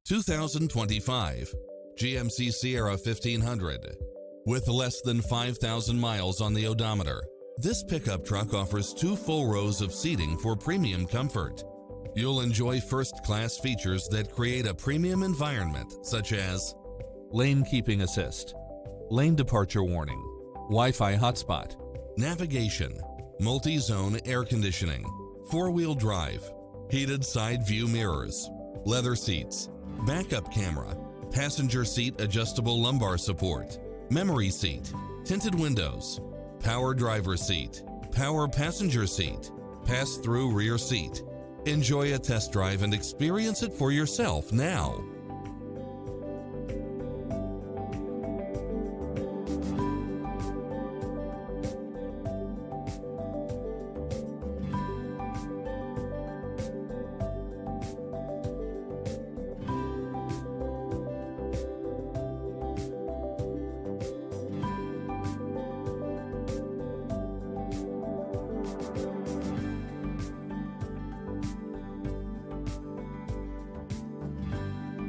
2025 GMC Sierra 1500. With less than 5,000 miles on the odometer, this pickup truck offers 2 full rows of seating for premium comfort. You'll enjoy first-class features that create a premium environment, such as lane keeping assist, lane departure warning, Wi-Fi hotspot, navigation, multi-zone air conditioning, 4-wheel drive, heated side view mirrors, leather seats, backup camera, passenger seat adjustable lumbar support, memory seat, tinted windows, power driver seat, power passenger seat, pass-through rear seat. Enjoy a test drive and experience it for yourself now.